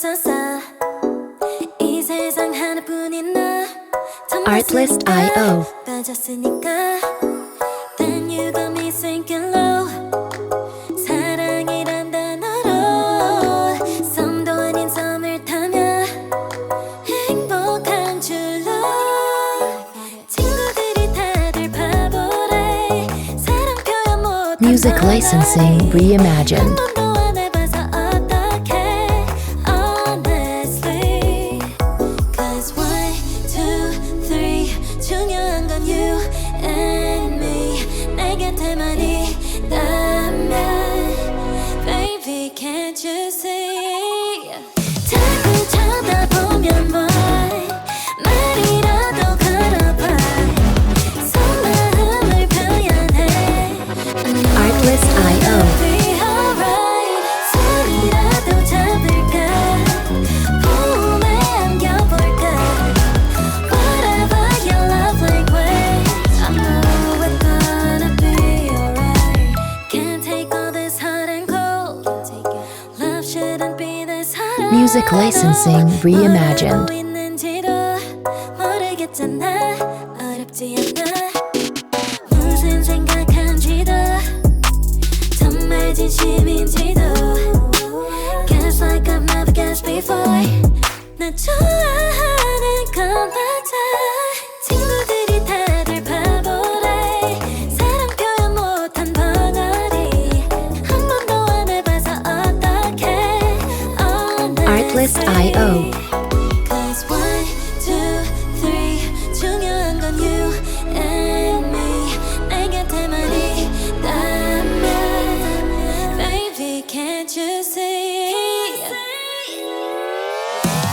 없었어. 이 세상 하나뿐인 나 Artlist.io 빠졌으니까 Then you got me sinking low. 사랑이란 단어로 썸도 아닌 썸을 타면 행복한 줄로 친구들이 다들 바보래. 사랑 표현 못한 Music licensing reimagined. 한 번도 안 해봐서 어떡해 honestly. Cause 1, 2, 3 중요한 건 you and me. 내 곁에만 있다면 Baby can't you see. 자꾸 쳐다보면 boy 말이라도 걸어봐. 속마음을 표현해. Artlist.io Be alright. 소리라도 잡을까. 봄에 안겨볼까. Whatever your love language, I know we're gonna be alright. Can't take all this hot and cold. Love shouldn't be this hard. Music licensing reimagined. 뭐라고 있는지도 모르겠잖아. 어렵지 않아. 무슨 생각한지도 정말 진심인지도 Guess like I've never guessed before. 나 좋아하는 건 맞아. 친구들이 다들 바보래. 사랑 표현 못한 벙어리. 한 번도 안 해봐서 어떡해 honestly. Artlist.io Cause 1, 2, 3 중요한 건 you and me. 내 곁에만 있다면 Baby can't you see.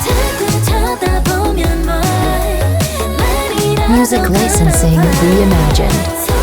자꾸 쳐다보면 boy 말이라도 Music licensing 걸어봐. reimagined.